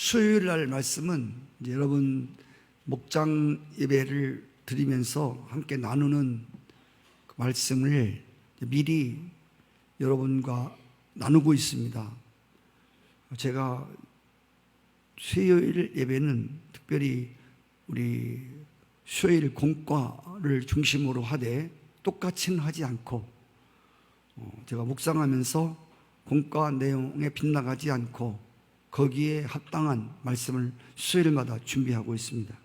수요일 날 말씀은 이제 여러분 목장 예배를 드리면서 함께 나누는 그 말씀을 미리 여러분과 나누고 있습니다. 제가 수요일 예배는 특별히 우리 수요일 공과를 중심으로 하되 똑같이는 하지 않고 제가 묵상하면서 공과 내용에 빗나가지 않고 거기에 합당한 말씀을 수요일마다 준비하고 있습니다.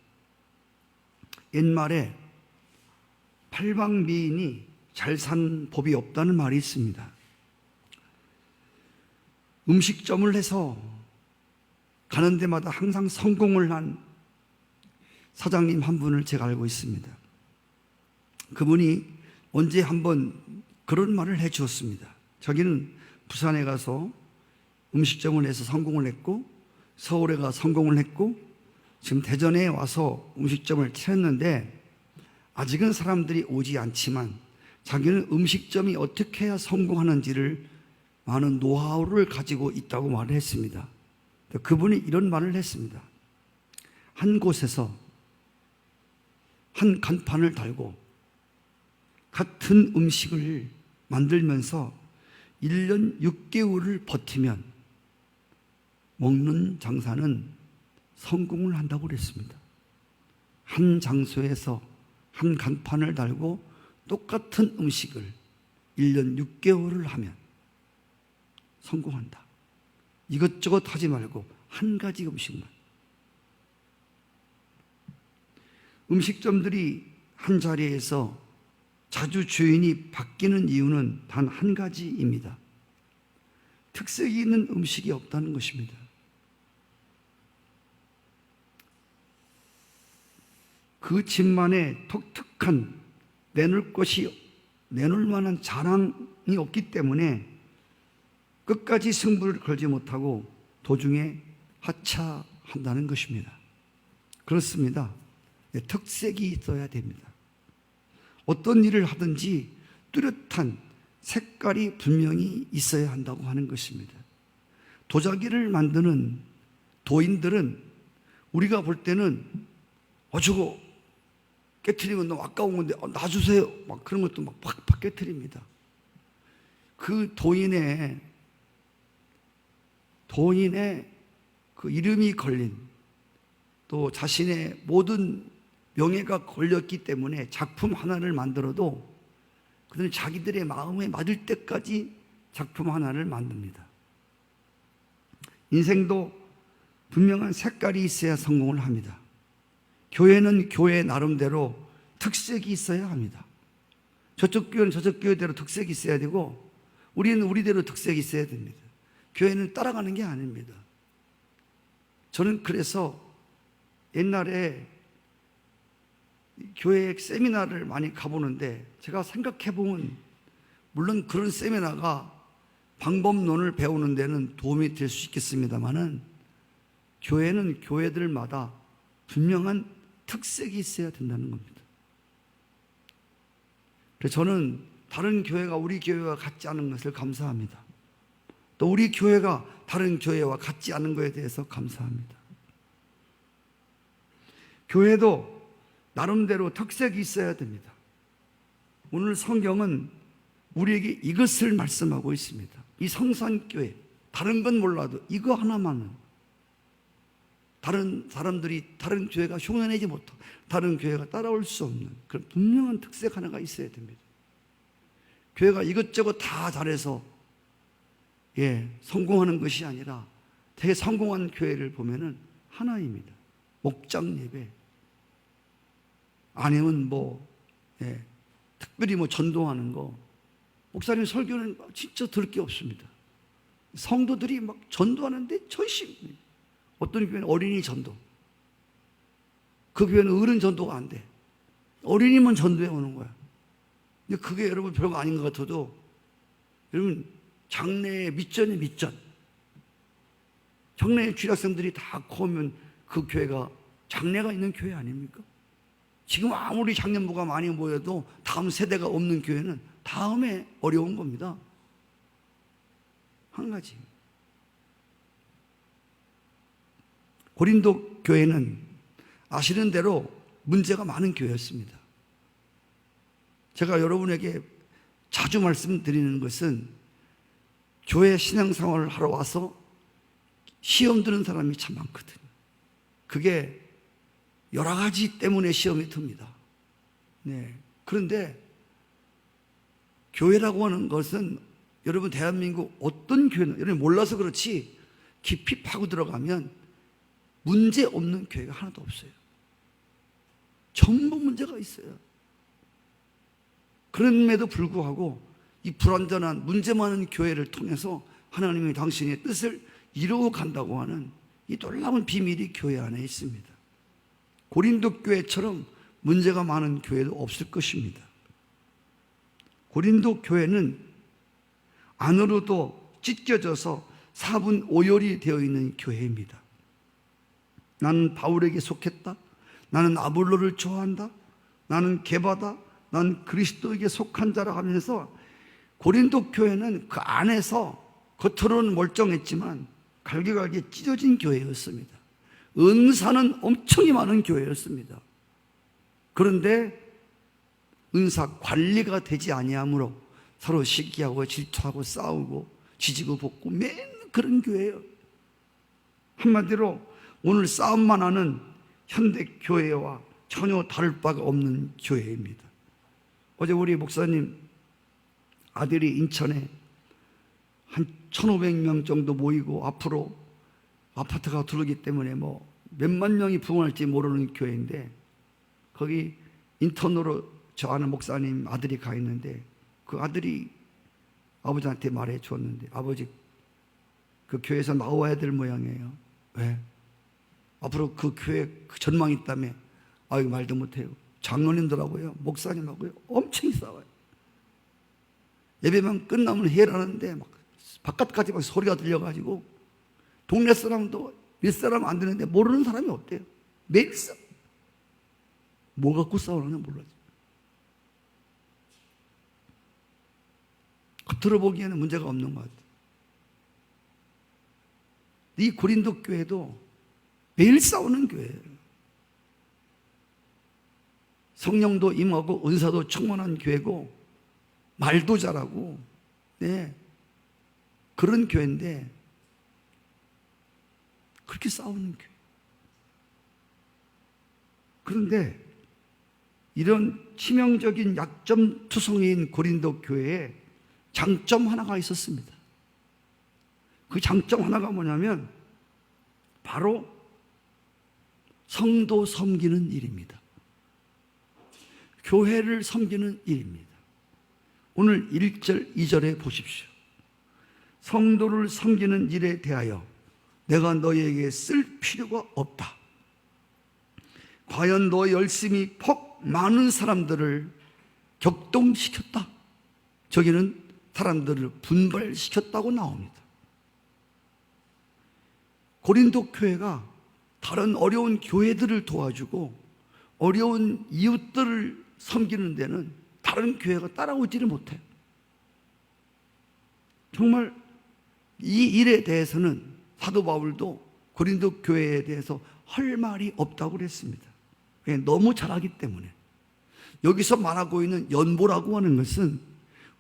옛말에 팔방미인이 잘 산 법이 없다는 말이 있습니다. 음식점을 해서 가는 데마다 항상 성공을 한 사장님 한 분을 제가 알고 있습니다. 그분이 언제 한번 그런 말을 해 주었습니다. 자기는 부산에 가서 음식점을 해서 성공을 했고, 서울에 가서 성공을 했고, 지금 대전에 와서 음식점을 차렸는데 아직은 사람들이 오지 않지만 자기는 음식점이 어떻게 해야 성공하는지를 많은 노하우를 가지고 있다고 말을 했습니다. 그분이 이런 말을 했습니다. 한 곳에서 한 간판을 달고 같은 음식을 만들면서 1년 6개월을 버티면 먹는 장사는 성공을 한다고 그랬습니다. 한 장소에서 한 간판을 달고 똑같은 음식을 1년 6개월을 하면 성공한다. 이것저것 하지 말고 한 가지 음식만. 음식점들이 한 자리에서 자주 주인이 바뀌는 이유는 단 한 가지입니다. 특색이 있는 음식이 없다는 것입니다. 그 집만의 독특한 내놓을 만한 자랑이 없기 때문에 끝까지 승부를 걸지 못하고 도중에 하차한다는 것입니다. 그렇습니다. 특색이 있어야 됩니다. 어떤 일을 하든지 뚜렷한 색깔이 분명히 있어야 한다고 하는 것입니다. 도자기를 만드는 도인들은 우리가 볼 때는 저거 깨트리면 너무 아까운 건데 놔주세요 막 그런 것도 막 팍팍 깨트립니다. 그 도인의 그 이름이 걸린, 또 자신의 모든 명예가 걸렸기 때문에 작품 하나를 만들어도 그들은 자기들의 마음에 맞을 때까지 작품 하나를 만듭니다. 인생도 분명한 색깔이 있어야 성공을 합니다. 교회는 교회 나름대로 특색이 있어야 합니다. 저쪽 교회는 저쪽 교회대로 특색이 있어야 되고 우리는 우리대로 특색이 있어야 됩니다. 교회는 따라가는 게 아닙니다. 저는 그래서 옛날에 교회 세미나를 많이 가보는데 제가 생각해보면 물론 그런 세미나가 방법론을 배우는 데는 도움이 될 수 있겠습니다만은 교회는 교회들마다 분명한 특색이 있어야 된다는 겁니다. 그래서 저는 다른 교회가 우리 교회와 같지 않은 것을 감사합니다. 또 우리 교회가 다른 교회와 같지 않은 것에 대해서 감사합니다. 교회도 나름대로 특색이 있어야 됩니다. 오늘 성경은 우리에게 이것을 말씀하고 있습니다. 이 성산교회, 다른 건 몰라도 이거 하나만은 다른 사람들이, 다른 교회가 흉내내지 못하고 다른 교회가 따라올 수 없는 그런 분명한 특색 하나가 있어야 됩니다. 교회가 이것저것 다 잘해서 성공하는 것이 아니라 되게 성공한 교회를 보면은 하나입니다. 목장 예배 아니면 특별히 전도하는 거, 목사님 설교는 진짜 들을 게 없습니다. 성도들이 막 전도하는데 전심입니다. 어떤 교회는 어린이 전도, 그 교회는 어른 전도가 안 돼. 어린이만 전도해 오는 거야. 근데 그게 여러분 별거 아닌 것 같아도 여러분 장래의 밑전이 밑전. 장래의 주일학생들이 다 커오면 그 교회가 장래가 있는 교회 아닙니까? 지금 아무리 장년부가 많이 모여도 다음 세대가 없는 교회는 다음에 어려운 겁니다. 한 가지. 고린도 교회는 아시는 대로 문제가 많은 교회였습니다. 제가 여러분에게 자주 말씀드리는 것은 교회 신앙생활을 하러 와서 시험 드는 사람이 참 많거든요. 그게 여러 가지 때문에 시험이 듭니다. 네. 그런데 교회라고 하는 것은 여러분 대한민국 어떤 교회는 여러분 몰라서 그렇지 깊이 파고 들어가면 문제 없는 교회가 하나도 없어요. 전부 문제가 있어요. 그럼에도 불구하고 이 불완전한 문제 많은 교회를 통해서 하나님이 당신의 뜻을 이루어 간다고 하는 이 놀라운 비밀이 교회 안에 있습니다. 고린도 교회처럼 문제가 많은 교회도 없을 것입니다. 고린도 교회는 안으로도 찢겨져서 4분 5열이 되어 있는 교회입니다. 나는 바울에게 속했다. 나는 아볼로를 좋아한다. 나는 게바다. 난 그리스도에게 속한 자라 하면서 고린도 교회는 그 안에서 겉으로는 멀쩡했지만 갈기갈기 찢어진 교회였습니다. 은사는 엄청이 많은 교회였습니다. 그런데 은사 관리가 되지 아니하므로 서로 시기하고 질투하고 싸우고 지지고 볶고 맨 그런 교회예요. 한마디로 오늘 싸움만 하는 현대 교회와 전혀 다를 바가 없는 교회입니다. 어제 우리 목사님 아들이 인천에 한 1,500명 정도 모이고 앞으로 아파트가 들어오기 때문에 뭐 몇만 명이 부흥할지 모르는 교회인데 거기 인턴으로 저 아는 목사님 아들이 가 있는데 그 아들이 아버지한테 말해 줬는데 아버지 그 교회에서 나와야 될 모양이에요. 왜? 앞으로 그 교회 그 전망이 있다며. 아유 말도 못해요. 장로님들하고요 목사님하고요 엄청 싸워요. 예배만 끝나면 해라는데 막 바깥까지 막 소리가 들려가지고 동네 사람도 몇 사람 안 되는데 모르는 사람이 없대요. 매일 싸워. 뭐 갖고 싸우느냐 몰라요. 겉으로 보기에는 문제가 없는 것 같아요. 이 고린도 교회도 매일 싸우는 교회예요. 성령도 임하고 은사도 충만한 교회고 말도 잘하고 네 그런 교회인데 그렇게 싸우는 교회. 그런데 이런 치명적인 약점 투성이인 고린도 교회에 장점 하나가 있었습니다. 그 장점 하나가 뭐냐면 바로 성도 섬기는 일입니다. 교회를 섬기는 일입니다. 오늘 1절, 2절에 보십시오. 성도를 섬기는 일에 대하여 내가 너희에게 쓸 필요가 없다. 과연 너 열심히 폭 많은 사람들을 격동시켰다. 저기는 사람들을 분발시켰다고 나옵니다. 고린도 교회가 다른 어려운 교회들을 도와주고 어려운 이웃들을 섬기는 데는 다른 교회가 따라오지를 못해요. 정말 이 일에 대해서는 사도 바울도 고린도 교회에 대해서 할 말이 없다고 그랬습니다. 너무 잘하기 때문에. 여기서 말하고 있는 연보라고 하는 것은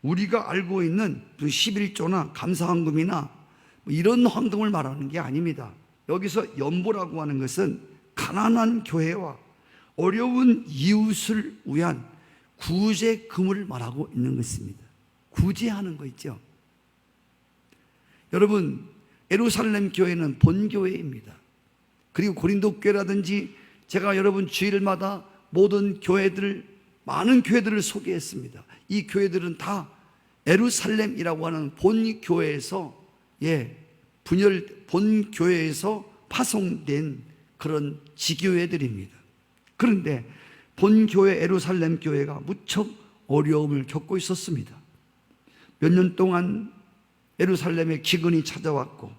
우리가 알고 있는 11조나 감사헌금이나 이런 헌금을 말하는 게 아닙니다. 여기서 연보라고 하는 것은 가난한 교회와 어려운 이웃을 위한 구제금을 말하고 있는 것입니다. 구제하는 거 있죠. 여러분 예루살렘 교회는 본교회입니다. 그리고 고린도 교회라든지 제가 여러분 주일마다 모든 교회들 많은 교회들을 소개했습니다. 이 교회들은 다 예루살렘이라고 하는 본교회에서 본교회에서 파송된 그런 지교회들입니다. 그런데 본교회 예루살렘 교회가 무척 어려움을 겪고 있었습니다. 몇 년 동안 예루살렘에 기근이 찾아왔고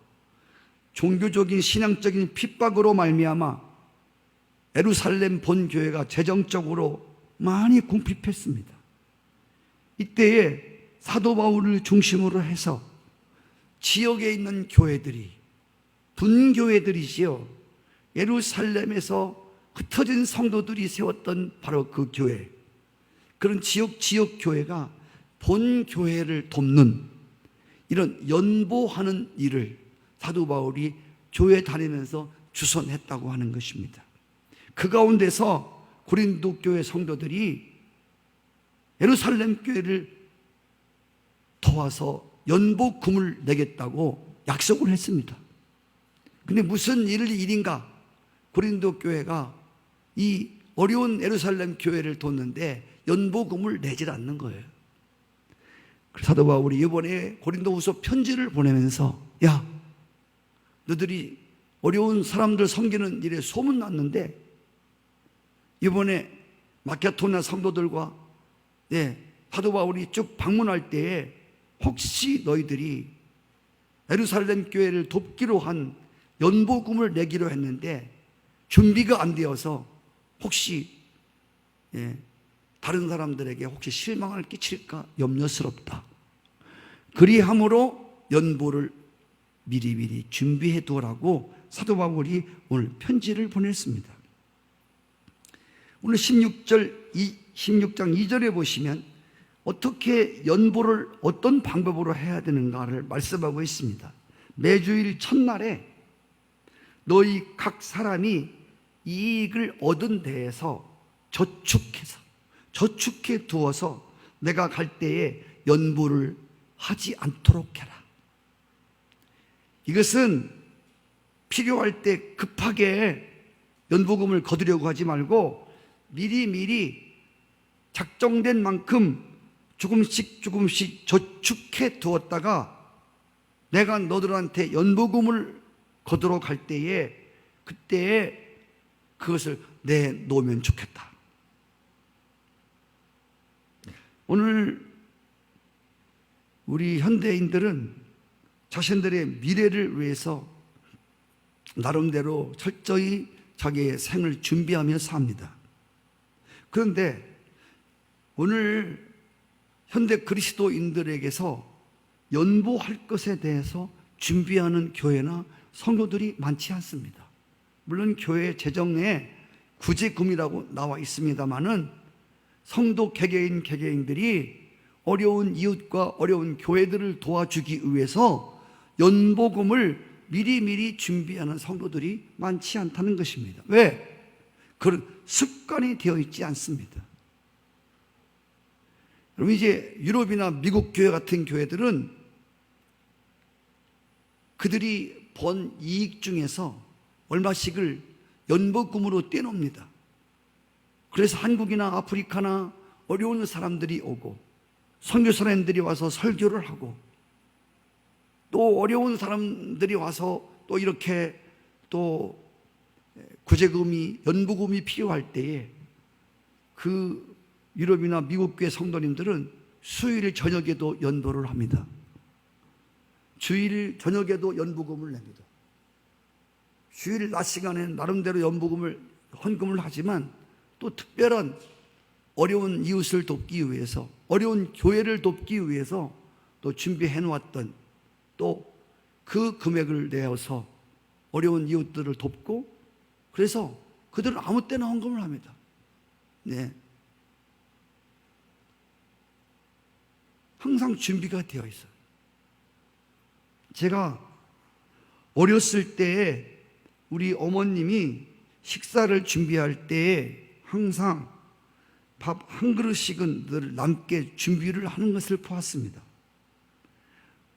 종교적인 신앙적인 핍박으로 말미암아 예루살렘 본교회가 재정적으로 많이 궁핍했습니다. 이때에 사도 바울을 중심으로 해서 지역에 있는 교회들이 분교회들이지요. 예루살렘에서 흩어진 성도들이 세웠던 바로 그 교회, 그런 지역 교회가 본 교회를 돕는 이런 연보하는 일을 사도 바울이 교회 다니면서 주선했다고 하는 것입니다. 그 가운데서 고린도 교회 성도들이 예루살렘 교회를 도와서 연보금을 내겠다고 약속을 했습니다. 근데 무슨 일인가? 고린도 교회가 이 어려운 예루살렘 교회를 돕는데 연보금을 내질 않는 거예요. 사도 바울이 이번에 고린도후서 편지를 보내면서, 야, 너들이 어려운 사람들 섬기는 일에 소문났는데 이번에 마케도냐 성도들과 사도 바울이 쭉 방문할 때에 혹시 너희들이 예루살렘 교회를 돕기로 한 연보금을 내기로 했는데 준비가 안 되어서 혹시 다른 사람들에게 혹시 실망을 끼칠까 염려스럽다. 그리함으로 연보를 미리미리 준비해 두라고 사도 바울이 오늘 편지를 보냈습니다. 오늘 16장 2절에 보시면 어떻게 연보를 어떤 방법으로 해야 되는가를 말씀하고 있습니다. 매주일 첫날에 너희 각 사람이 이익을 얻은 데에서 저축해 두어서 내가 갈 때에 연보를 하지 않도록 해라. 이것은 필요할 때 급하게 연보금을 거두려고 하지 말고 미리미리 작정된 만큼 조금씩 저축해 두었다가 내가 너들한테 연보금을 거두러 갈 때에 그때에 그것을 내놓으면 좋겠다. 오늘 우리 현대인들은 자신들의 미래를 위해서 나름대로 철저히 자기의 생을 준비하며 삽니다. 그런데 오늘 현대 그리스도인들에게서 연보할 것에 대해서 준비하는 교회나 성도들이 많지 않습니다. 물론 교회 재정에 구제금이라고 나와 있습니다마는 성도 개개인들이 어려운 이웃과 어려운 교회들을 도와주기 위해서 연보금을 미리미리 준비하는 성도들이 많지 않다는 것입니다. 왜? 그런 습관이 되어 있지 않습니다. 여러분, 이제 유럽이나 미국 교회 같은 교회들은 그들이 번 이익 중에서 얼마씩을 연보금으로 떼놓습니다. 그래서 한국이나 아프리카나 어려운 사람들이 오고 선교사님들이 와서 설교를 하고 또 어려운 사람들이 와서 또 이렇게 또 구제금이 연보금이 필요할 때에 그 유럽이나 미국 교회 성도님들은 수요일 저녁에도 연보를 합니다. 주일 저녁에도 연보금을 냅니다. 주일 낮 시간에는 나름대로 연보금을 헌금을 하지만 또 특별한 어려운 이웃을 돕기 위해서 어려운 교회를 돕기 위해서 또 준비해 놓았던 또 그 금액을 내어서 어려운 이웃들을 돕고 그래서 그들은 아무 때나 헌금을 합니다. 네. 항상 준비가 되어 있어요. 제가 어렸을 때에 우리 어머님이 식사를 준비할 때에 항상 밥 한 그릇씩은 늘 남게 준비를 하는 것을 보았습니다.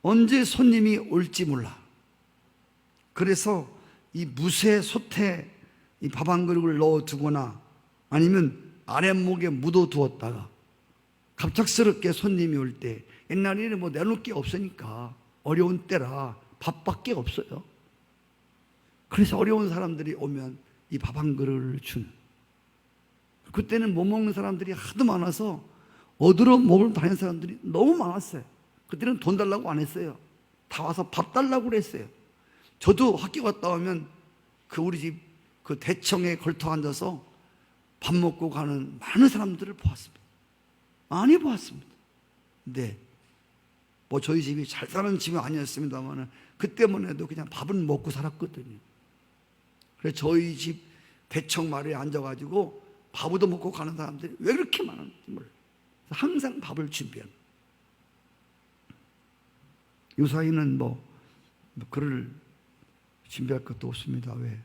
언제 손님이 올지 몰라. 그래서 이 무쇠 솥에 이 밥 한 그릇을 넣어두거나 아니면 아랫목에 묻어두었다가 갑작스럽게 손님이 올 때 옛날에는 뭐 내놓을 게 없으니까 어려운 때라 밥밖에 없어요. 그래서 어려운 사람들이 오면 이 밥 한 그릇을 주는. 그때는 못 먹는 사람들이 하도 많아서 얻으러 먹으러 다니는 사람들이 너무 많았어요. 그때는 돈 달라고 안 했어요. 다 와서 밥 달라고 그랬어요. 저도 학교 갔다 오면 그 우리 집 그 대청에 걸터 앉아서 밥 먹고 가는 많은 사람들을 보았습니다. 많이 보았습니다. 네. 뭐 저희 집이 잘 사는 집은 아니었습니다만 그 때문에도 그냥 밥은 먹고 살았거든요. 그래서 저희 집 대청마루에 앉아가지고 밥도 먹고 가는 사람들이 왜 그렇게 많은지 몰라요. 항상 밥을 준비하는. 요사이는 그럴 준비할 것도 없습니다. 왜?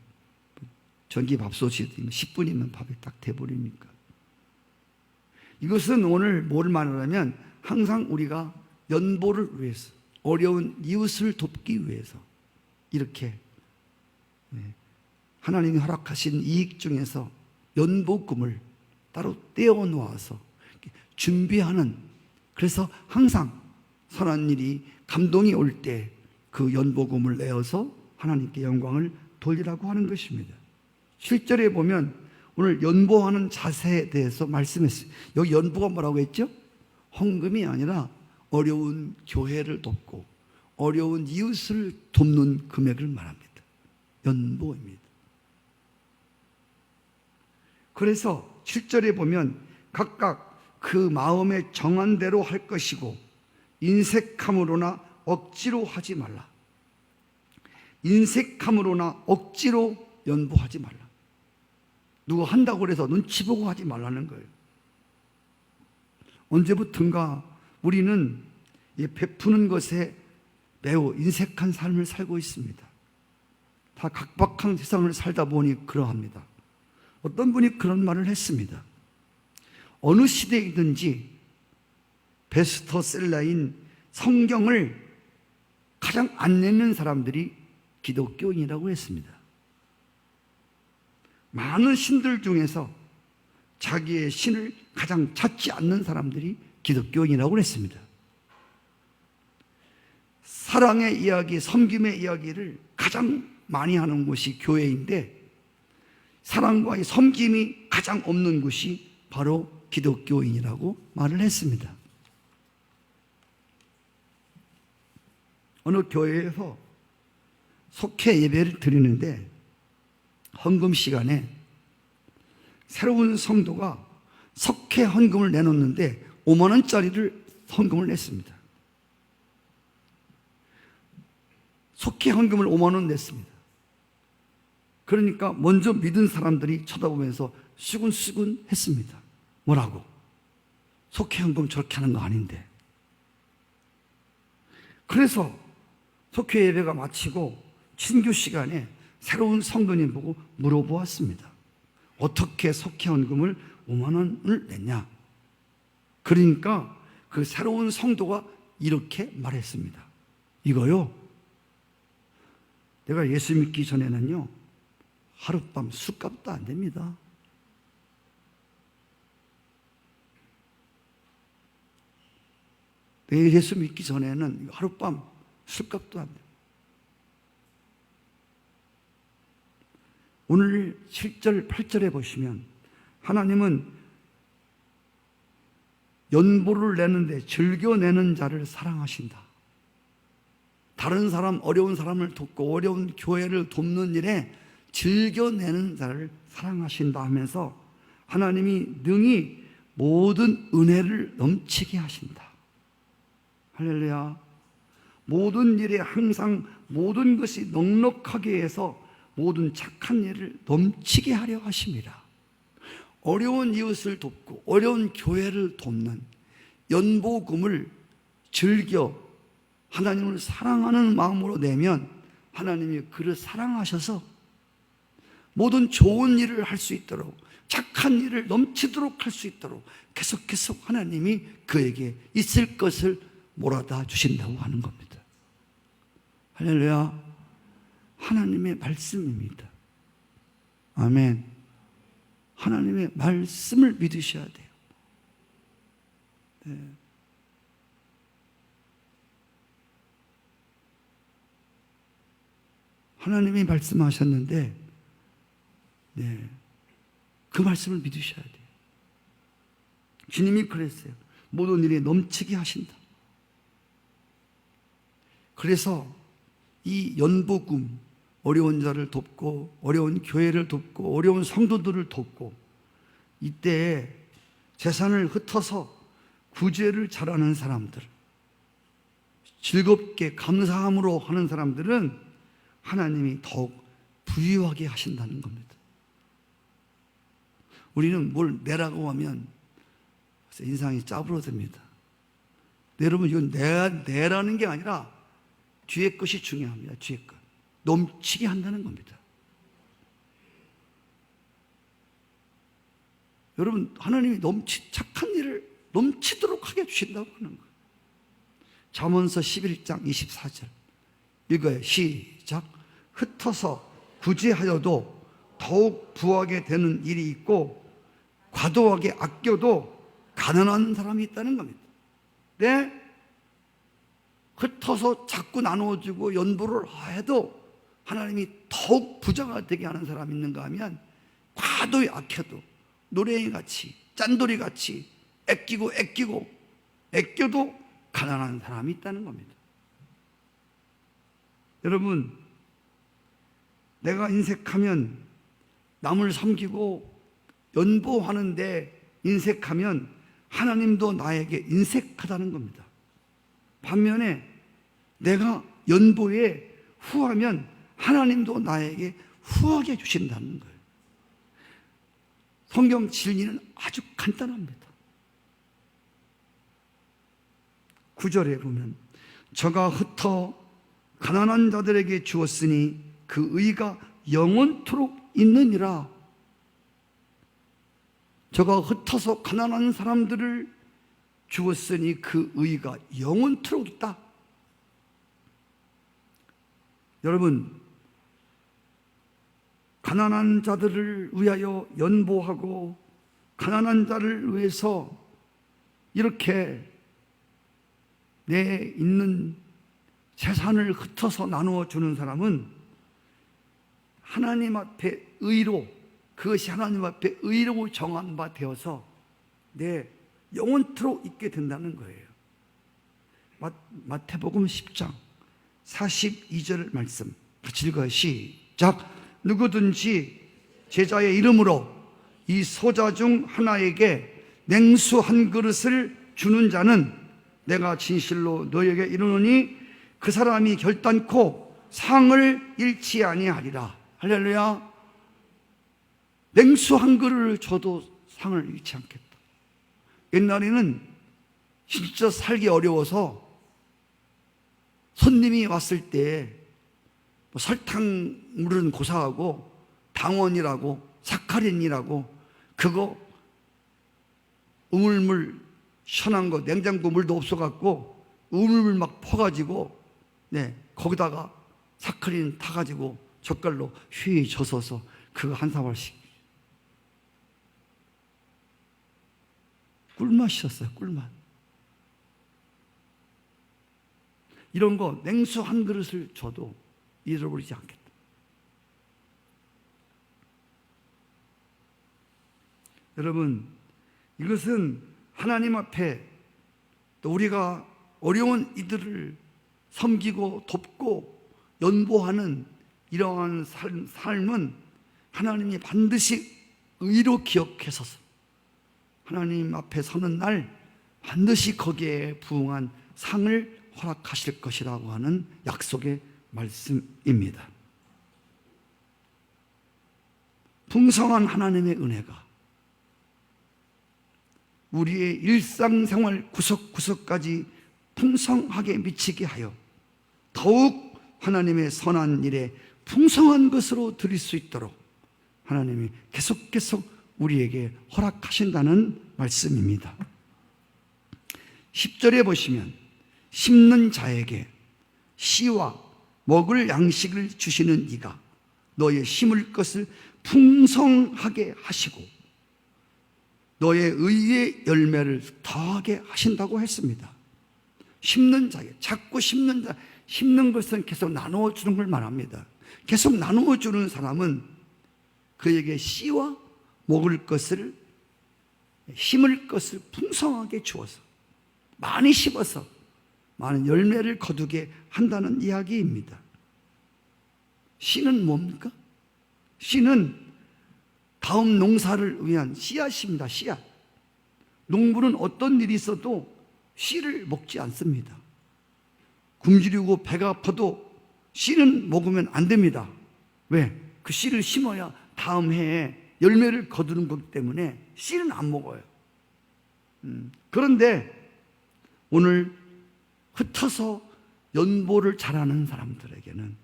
전기밥솥이 10분이면 밥이 딱 돼버리니까. 이것은 오늘 뭘 말하냐면 항상 우리가 연보를 위해서, 어려운 이웃을 돕기 위해서 이렇게 하나님이 허락하신 이익 중에서 연보금을 따로 떼어 놓아서 준비하는, 그래서 항상 선한 일이 감동이 올 때 그 연보금을 내어서 하나님께 영광을 돌리라고 하는 것입니다. 실절에 보면 오늘 연보하는 자세에 대해서 말씀했어요. 여기 연보가 뭐라고 했죠? 헌금이 아니라 어려운 교회를 돕고 어려운 이웃을 돕는 금액을 말합니다. 연보입니다. 그래서 7절에 보면 각각 그 마음에 정한 대로 할 것이고 인색함으로나 억지로 하지 말라. 인색함으로나 억지로 연보하지 말라. 누가 한다고 해서 눈치 보고 하지 말라는 거예요. 언제부턴가 우리는 베푸는 것에 매우 인색한 삶을 살고 있습니다. 다 각박한 세상을 살다 보니 그러합니다. 어떤 분이 그런 말을 했습니다. 어느 시대이든지 베스트셀러인 성경을 가장 안 내는 사람들이 기독교인이라고 했습니다. 많은 신들 중에서 자기의 신을 가장 찾지 않는 사람들이 기독교인이라고 했습니다. 사랑의 이야기, 섬김의 이야기를 가장 많이 하는 곳이 교회인데 사랑과 섬김이 가장 없는 곳이 바로 기독교인이라고 말을 했습니다. 어느 교회에서 속회 예배를 드리는데 헌금 시간에 새로운 성도가 속회 헌금을 내놓는데 5만 원짜리를 헌금을 냈습니다. 속회 헌금을 5만 원 냈습니다. 그러니까 먼저 믿은 사람들이 쳐다보면서 수근수근 했습니다. 뭐라고? 속회 헌금 저렇게 하는 거 아닌데. 그래서 속회 예배가 마치고 친교 시간에 새로운 성도님 보고 물어보았습니다. 어떻게 속회 헌금을 5만 원을 냈냐? 그러니까 그 새로운 성도가 이렇게 말했습니다. 이거요, 내가 예수 믿기 전에는요 하룻밤 술값도 안 됩니다. 내가 예수 믿기 전에는 하룻밤 술값도 안 돼요. 오늘 7절, 8절에 보시면 하나님은 연보를 내는데 즐겨내는 자를 사랑하신다. 다른 사람, 어려운 사람을 돕고 어려운 교회를 돕는 일에 즐겨내는 자를 사랑하신다 하면서 하나님이 능히 모든 은혜를 넘치게 하신다. 할렐루야. 모든 일에 항상 모든 것이 넉넉하게 해서 모든 착한 일을 넘치게 하려 하심이라. 어려운 이웃을 돕고 어려운 교회를 돕는 연보금을 즐겨 하나님을 사랑하는 마음으로 내면 하나님이 그를 사랑하셔서 모든 좋은 일을 할 수 있도록, 착한 일을 넘치도록 할 수 있도록 계속 하나님이 그에게 있을 것을 몰아다 주신다고 하는 겁니다. 할렐루야. 하나님의 말씀입니다. 아멘. 하나님의 말씀을 믿으셔야 돼요. 네. 하나님이 말씀하셨는데 그 말씀을 믿으셔야 돼요. 주님이 그랬어요. 모든 일에 넘치게 하신다. 그래서 이 연보금, 어려운 자를 돕고 어려운 교회를 돕고 어려운 성도들을 돕고 이때 재산을 흩어서 구제를 잘하는 사람들, 즐겁게 감사함으로 하는 사람들은 하나님이 더욱 부유하게 하신다는 겁니다. 우리는 뭘 내라고 하면 인상이 짜부러집니다. 여러분, 이건 내라는 게 아니라 뒤에 것이 중요합니다. 뒤에 것. 넘치게 한다는 겁니다. 여러분, 하나님이 착한 일을 넘치도록 하게 해주신다고 하는 거예요. 잠언서 11장 24절 읽어요. 시작. 흩어서 구제하여도 더욱 부하게 되는 일이 있고 과도하게 아껴도 가난한 사람이 있다는 겁니다. 네? 흩어서 자꾸 나누어주고 연보를 해도 하나님이 더욱 부자가 되게 하는 사람이 있는가 하면 과도히 아껴도 노랭이 같이 짠돌이 같이 아껴도 가난한 사람이 있다는 겁니다. 여러분, 내가 인색하면 남을 섬기고 연보하는데 인색하면 하나님도 나에게 인색하다는 겁니다. 반면에 내가 연보에 후하면 하나님도 나에게 후하게 해주신다는 거예요. 성경 진리는 아주 간단합니다. 9절에 보면 저가 흩어 가난한 자들에게 주었으니 그 의가 영원토록 있느니라. 저가 흩어서 가난한 사람들을 주었으니 그 의가 영원토록 있다. 여러분, 가난한 자들을 위하여 연보하고 가난한 자를 위해서 이렇게 내 있는 재산을 흩어서 나누어 주는 사람은 하나님 앞에 의로, 그것이 하나님 앞에 의로 정한 바 되어서 내 영원토록 있게 된다는 거예요. 마태복음 10장 42절 말씀 같이 읽어요. 시작. 누구든지 제자의 이름으로 이 소자 중 하나에게 냉수 한 그릇을 주는 자는 내가 진실로 너에게 이르노니 그 사람이 결단코 상을 잃지 아니하리라. 할렐루야. 냉수 한 그릇을 줘도 상을 잃지 않겠다. 옛날에는 진짜 살기 어려워서 손님이 왔을 때 설탕물은 고사하고 당원이라고 사카린이라고 그거 우물물 시원한 거 냉장고 물도 없어갖고 우물물 막 퍼가지고 거기다가 사카린 타가지고 젓갈로 휘 젖어서 그거 한 사발씩 꿀맛이었어요. 꿀맛. 이런 거 냉수 한 그릇을 줘도 잃어버리지 않겠다. 여러분, 이것은 하나님 앞에 또 우리가 어려운 이들을 섬기고 돕고 연보하는 이러한 삶은 하나님이 반드시 의로 기억해서 하나님 앞에 서는 날 반드시 거기에 부응한 상을 허락하실 것이라고 하는 약속의 말씀입니다. 풍성한 하나님의 은혜가 우리의 일상생활 구석구석까지 풍성하게 미치게 하여 더욱 하나님의 선한 일에 풍성한 것으로 드릴 수 있도록 하나님이 계속 우리에게 허락하신다는 말씀입니다. 10절에 보시면 심는 자에게 씨와 먹을 양식을 주시는 이가 너의 심을 것을 풍성하게 하시고 너의 의의 열매를 더하게 하신다고 했습니다. 심는 자에게, 자꾸 심는 자, 심는 것은 계속 나누어 주는 걸 말합니다. 계속 나누어 주는 사람은 그에게 씨와 먹을 것을, 심을 것을 풍성하게 주어서 많이 심어서 많은 열매를 거두게 한다는 이야기입니다. 씨는 뭡니까? 씨는 다음 농사를 위한 씨앗입니다. 씨앗. 농부는 어떤 일이 있어도 씨를 먹지 않습니다. 굶주리고 배가 아파도 씨는 먹으면 안 됩니다. 왜? 그 씨를 심어야 다음 해에 열매를 거두는 거기 때문에 씨는 안 먹어요. 그런데 오늘 흩어서 연보를 잘하는 사람들에게는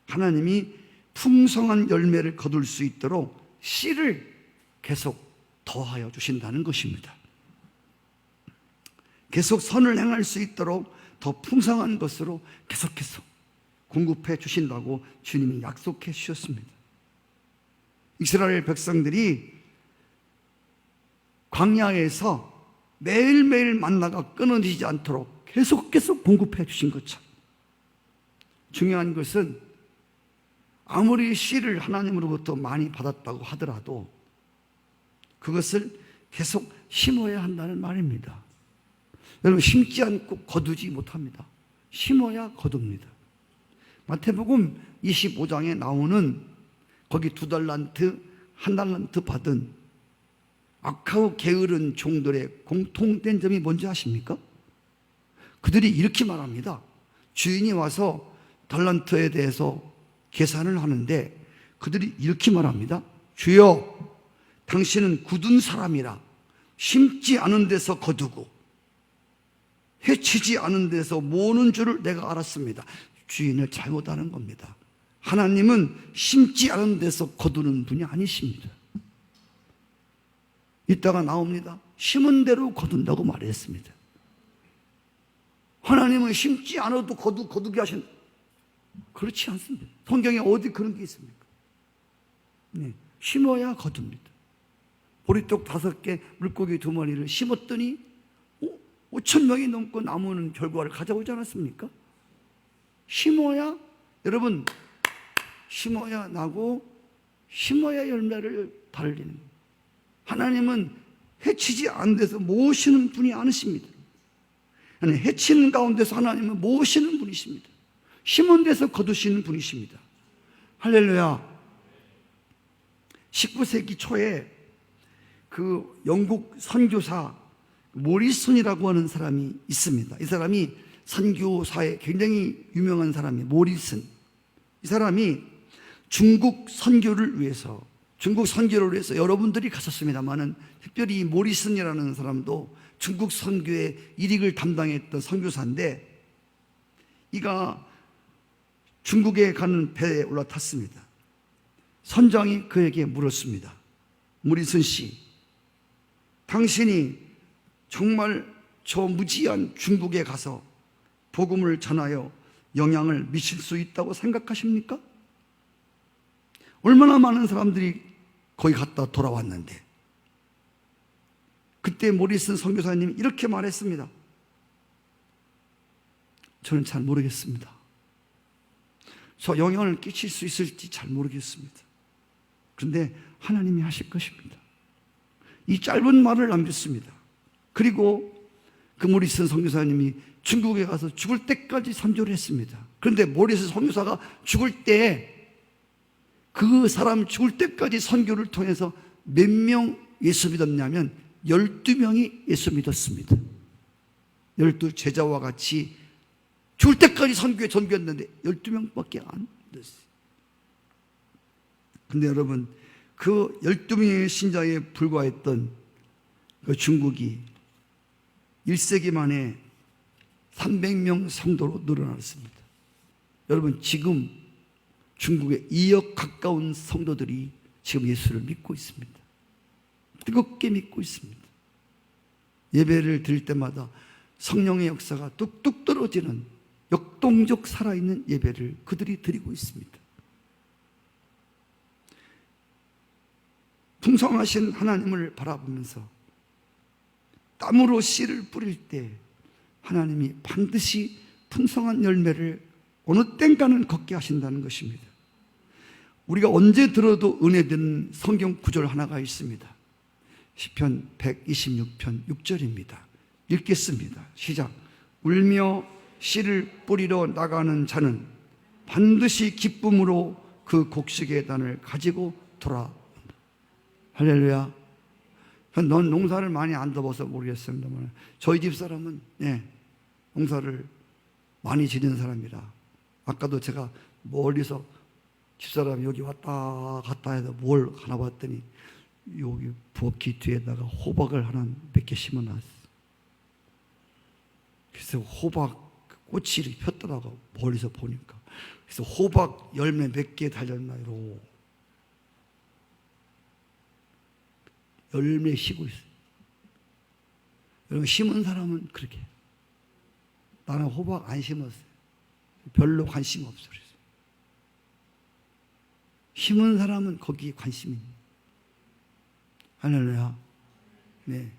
하나님이 풍성한 열매를 거둘 수 있도록 씨를 계속 더하여 주신다는 것입니다. 계속 선을 행할 수 있도록 더 풍성한 것으로 계속해서 공급해 주신다고 주님이 약속해 주셨습니다. 이스라엘 백성들이 광야에서 매일매일 만나가 끊어지지 않도록 계속 공급해 주신 것처럼, 중요한 것은 아무리 씨를 하나님으로부터 많이 받았다고 하더라도 그것을 계속 심어야 한다는 말입니다. 여러분, 심지 않고 거두지 못합니다. 심어야 거둡니다. 마태복음 25장에 나오는 거기 2달란트, 1달란트 받은 악하고 게으른 종들의 공통된 점이 뭔지 아십니까? 그들이 이렇게 말합니다. 주인이 와서 달란트에 대해서 계산을 하는데 그들이 이렇게 말합니다. 주여, 당신은 굳은 사람이라 심지 않은 데서 거두고 해치지 않은 데서 모으는 줄을 내가 알았습니다. 주인을 잘못하는 겁니다. 하나님은 심지 않은 데서 거두는 분이 아니십니다. 이따가 나옵니다. 심은 대로 거둔다고 말했습니다. 하나님은 심지 않아도 거두게 하신, 그렇지 않습니다. 성경에 어디 그런 게 있습니까? 네, 심어야 거둡니다. 보리떡 5개, 물고기 2마리를 심었더니 5,000명이 넘고 나무는 결과를 가져오지 않았습니까? 심어야, 여러분, 심어야 나고 심어야 열매를 달리는, 하나님은 해치지 않은 데서 모으시는 분이 아니십니다. 아니, 해치는 가운데서 하나님은 모으시는 분이십니다. 심은 데서 거두시는 분이십니다. 할렐루야. 19세기 초에 그 영국 선교사 모리슨이라고 하는 사람이 있습니다. 이 사람이 선교사에 굉장히 유명한 사람이에요. 모리슨. 이 사람이 중국 선교를 위해서 여러분들이 갔었습니다만은, 특별히 이 모리슨이라는 사람도 중국 선교의 일익을 담당했던 선교사인데, 이가 중국에 가는 배에 올라탔습니다. 선장이 그에게 물었습니다. 모리슨 씨, 당신이 정말 저 무지한 중국에 가서 복음을 전하여 영향을 미칠 수 있다고 생각하십니까? 얼마나 많은 사람들이 거기 갔다 돌아왔는데. 그때 모리슨 선교사님이 이렇게 말했습니다. 저는 잘 모르겠습니다. 저 영향을 끼칠 수 있을지 잘 모르겠습니다. 그런데 하나님이 하실 것입니다. 이 짧은 말을 남겼습니다. 그리고 그 모리슨 선교사님이 중국에 가서 죽을 때까지 선교를 했습니다. 그런데 모리슨 선교사가 죽을 때, 그 사람 죽을 때까지 선교를 통해서 몇 명 예수 믿었냐면 12명이 예수 믿었습니다. 12 제자와 같이 죽을 때까지 전교했는데 12명밖에 안 됐어요. 근데 여러분, 그 12명의 신자에 불과했던 그 중국이 1세기 만에 300명 성도로 늘어났습니다. 여러분, 지금 중국에 2억 가까운 성도들이 지금 예수를 믿고 있습니다. 뜨겁게 믿고 있습니다. 예배를 드릴 때마다 성령의 역사가 뚝뚝 떨어지는 역동적 살아있는 예배를 그들이 드리고 있습니다. 풍성하신 하나님을 바라보면서 땀으로 씨를 뿌릴 때 하나님이 반드시 풍성한 열매를 어느 땐가는 걷게 하신다는 것입니다. 우리가 언제 들어도 은혜되는 성경 구절 하나가 있습니다. 시편 126편 6절입니다. 읽겠습니다. 시작. 울며 씨를 뿌리러 나가는 자는 반드시 기쁨으로 그 곡식의 단을 가지고 돌아온다. 할렐루야. 넌 농사를 많이 안 덮어서 모르겠습니다만, 저희 집 사람은 농사를 많이 지는 사람이라, 아까도 제가 멀리서 집사람이 여기 왔다 갔다 해서 뭘 하나 봤더니 여기 부엌기 뒤에다가 호박을 하나 몇 개 심어놨어. 그래서 호박 꽃이 이렇게 폈더라고, 멀리서 보니까. 그래서 호박 열매 몇 개 달렸나, 이러고 열매 쉬고 있어요. 여러분, 심은 사람은 그렇게. 나는 호박 안 심었어요. 별로 관심 없어. 그래서 심은 사람은 거기에 관심이 있는. 할렐루야. 네.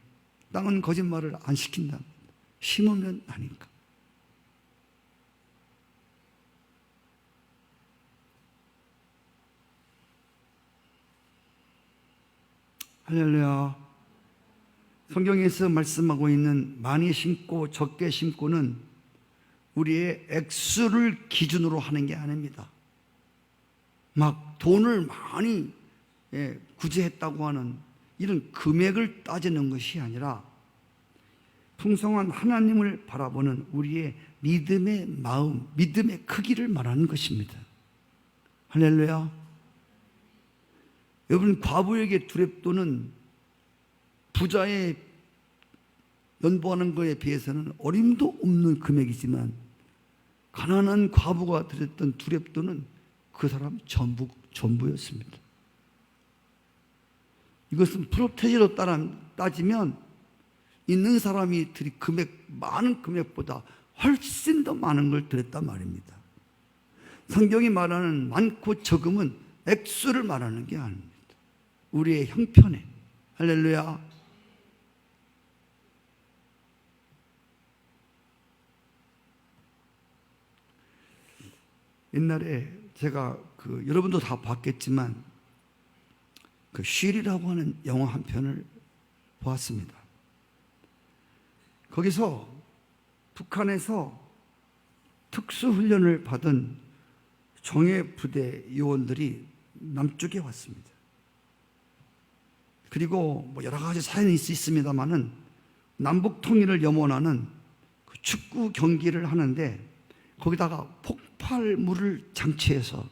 땅은 거짓말을 안 시킨다. 심으면 아니까. 할렐루야. 성경에서 말씀하고 있는 많이 심고 적게 심고는 우리의 액수를 기준으로 하는 게 아닙니다. 막 돈을 많이 구제했다고 하는 이런 금액을 따지는 것이 아니라 풍성한 하나님을 바라보는 우리의 믿음의 마음, 믿음의 크기를 말하는 것입니다. 할렐루야. 여러분, 과부에게 두렵도는 부자의 연보하는 것에 비해서는 어림도 없는 금액이지만, 가난한 과부가 드렸던 두렵도는 그 사람 전부였습니다. 이것은 프로테지로 따지면 있는 사람이 금액, 많은 금액보다 훨씬 더 많은 걸 드렸단 말입니다. 성경이 말하는 많고 적음은 액수를 말하는 게 아닙니다. 우리의 형편에. 할렐루야. 옛날에 제가 여러분도 다 봤겠지만 쉴이라고 하는 영화 한 편을 보았습니다. 거기서 북한에서 특수훈련을 받은 정예부대 요원들이 남쪽에 왔습니다. 그리고 여러 가지 사연이 있습니다만은 남북 통일을 염원하는 축구 경기를 하는데, 거기다가 폭발물을 장치해서,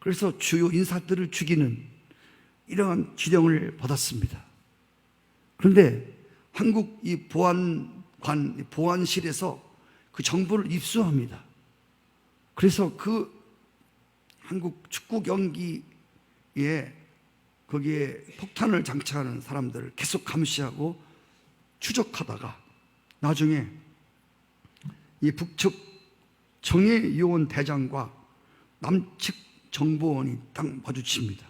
그래서 주요 인사들을 죽이는 이러한 지령을 받았습니다. 그런데 한국 이 보안실에서 그 정보를 입수합니다. 그래서 그 한국 축구 경기에 거기에 폭탄을 장착하는 사람들을 계속 감시하고 추적하다가 나중에 이 북측 정예요원 대장과 남측 정보원이 딱 마주칩니다.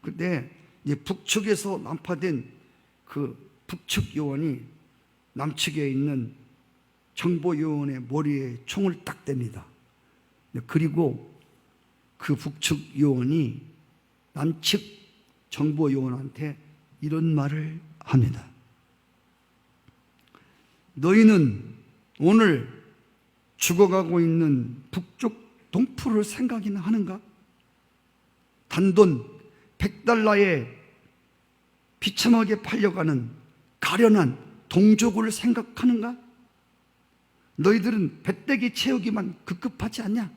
그때 이제 북측에서 난파된 그 북측 요원이 남측에 있는 정보요원의 머리에 총을 딱 댑니다. 그리고 그 북측 요원이 남측 정보요원한테 이런 말을 합니다. 너희는 오늘 죽어가고 있는 북쪽 동포를 생각이나 하는가? 단돈 $100에 비참하게 팔려가는 가련한 동족을 생각하는가? 너희들은 배때기 채우기만 급급하지 않냐?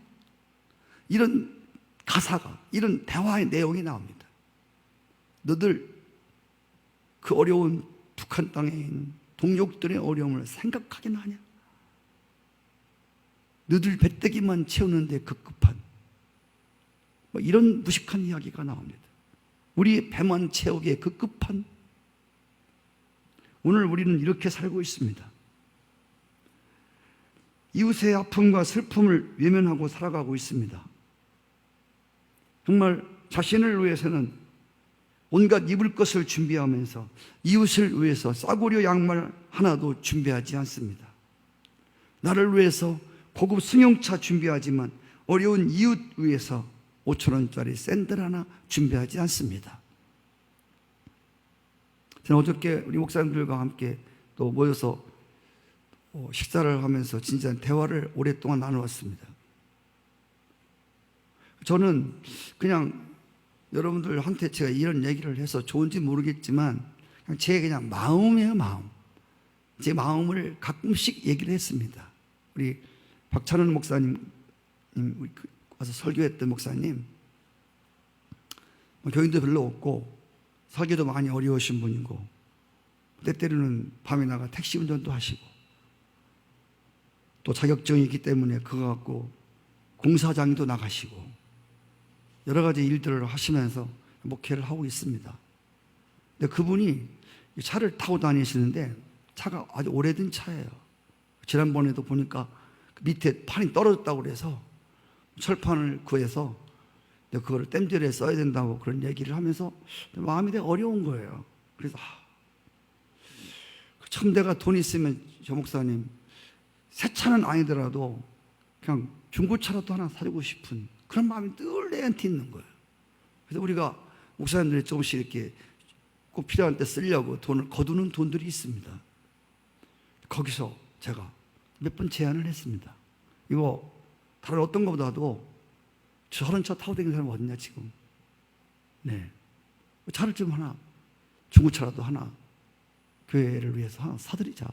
이런 가사가, 이런 대화의 내용이 나옵니다. 너들 그 어려운 북한 땅에 있는 동족들의 어려움을 생각하긴 하냐? 너들 배때기만 채우는데 급급한, 이런 무식한 이야기가 나옵니다. 우리 배만 채우기에 급급한. 오늘 우리는 이렇게 살고 있습니다. 이웃의 아픔과 슬픔을 외면하고 살아가고 있습니다. 정말 자신을 위해서는 온갖 입을 것을 준비하면서 이웃을 위해서 싸구려 양말 하나도 준비하지 않습니다. 나를 위해서 고급 승용차 준비하지만 어려운 이웃 위해서 5,000원짜리 샌들 하나 준비하지 않습니다. 저는 어저께 우리 목사님들과 함께 또 모여서 식사를 하면서 진짜 대화를 오랫동안 나누었습니다. 저는 그냥 여러분들한테 제가 이런 얘기를 해서 좋은지 모르겠지만 그냥 마음이에요, 마음. 제 마음을 가끔씩 얘기를 했습니다. 우리 박찬원 목사님 가서 설교했던 목사님, 교인도 별로 없고 설교도 많이 어려우신 분이고 때때로는 밤에 나가 택시 운전도 하시고 또 자격증이 있기 때문에 그거 갖고 공사장도 나가시고 여러 가지 일들을 하시면서 목회를 하고 있습니다. 근데 그분이 차를 타고 다니시는데 차가 아주 오래된 차예요. 지난번에도 보니까 밑에 판이 떨어졌다고 그래서 철판을 구해서 그거를 땜질에 써야 된다고 그런 얘기를 하면서 마음이 되게 어려운 거예요. 그래서 참 내가 돈 있으면 저 목사님 새 차는 아니더라도 그냥 중고차라도 하나 사주고 싶은 그런 마음이 늘 내한테 있는 거예요. 그래서 우리가 목사님들이 조금씩 이렇게 꼭 필요한 때 쓰려고 돈을 거두는 돈들이 있습니다. 거기서 제가 몇 번 제안을 했습니다. 이거 다른 어떤 것보다도 저런 차 타고 다니는 사람 어딨냐 지금. 네, 차를 좀 하나 중고차라도 하나 교회를 위해서 하나 사드리자.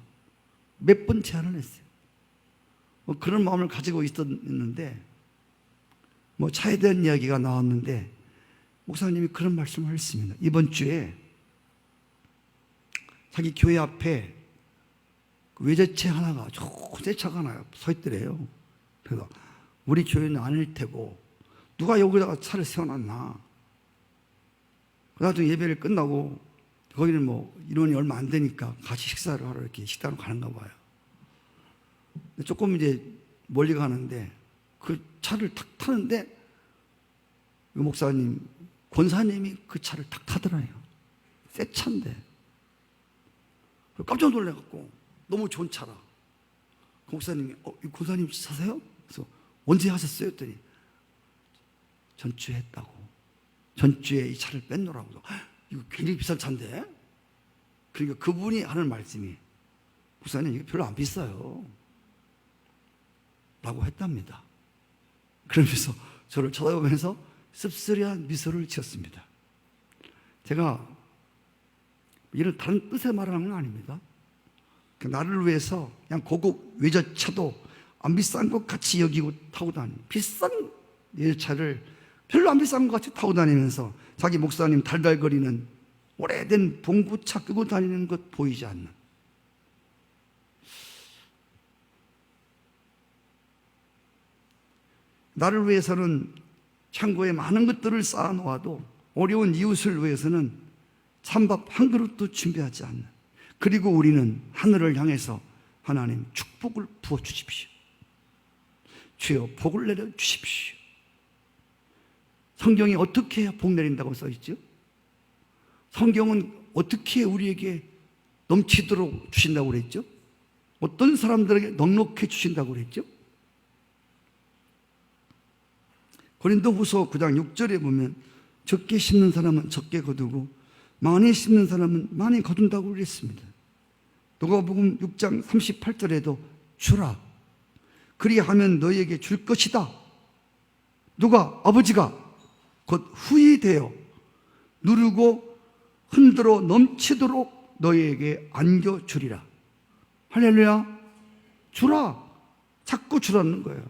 몇 번 제안을 했어요. 그런 마음을 가지고 있었는데 차에 대한 이야기가 나왔는데 목사님이 그런 말씀을 했습니다. 이번 주에 자기 교회 앞에 외제차 하나가 좋은 새 차가 하나 서 있더래요. 그래서 우리 교회는 아닐 테고 누가 여기다가 차를 세워놨나. 나중에 예배를 끝나고 거기는 인원이 얼마 안 되니까 같이 식사를 하러 이렇게 식당으로 가는가 봐요. 조금 이제 멀리 가는데 그 차를 탁 타는데 목사님, 권사님이 그 차를 탁 타더라요. 새 차인데. 깜짝 놀래갖고 너무 좋은 차라. 그 목사님이 이 권사님 사세요? 그래서 언제 하셨어요? 했더니 전주에 했다고. 전주에 이 차를 뺐노라고. 이거 굉장히 비싼 차인데? 그러니까 그분이 하는 말씀이 목사님 이거 별로 안 비싸요 라고 했답니다. 그러면서 저를 쳐다보면서 씁쓸한 미소를 지었습니다. 제가 이런 다른 뜻의 말을 하는 건 아닙니다. 나를 위해서 그냥 고급 외제차도 안 비싼 것 같이 여기고 타고 다니는 비싼 외제차를 별로 안 비싼 것 같이 타고 다니면서 자기 목사님 달달거리는 오래된 봉구차 끄고 다니는 것 보이지 않는 나를 위해서는 창고에 많은 것들을 쌓아놓아도 어려운 이웃을 위해서는 찬밥 한 그릇도 준비하지 않는 그리고 우리는 하늘을 향해서 하나님 축복을 부어주십시오. 주여 복을 내려주십시오. 성경이 어떻게 해야 복 내린다고 써있죠? 성경은 어떻게 우리에게 넘치도록 주신다고 그랬죠? 어떤 사람들에게 넉넉해 주신다고 그랬죠? 고린도후서 9장 6절에 보면 적게 심는 사람은 적게 거두고 많이 심는 사람은 많이 거둔다고 그랬습니다. 누가복음 6장 38절에도 주라 그리하면 너희에게 줄 것이다. 누가? 아버지가 곧 후히 되어 누르고 흔들어 넘치도록 너희에게 안겨주리라. 할렐루야. 주라. 자꾸 주라는 거예요.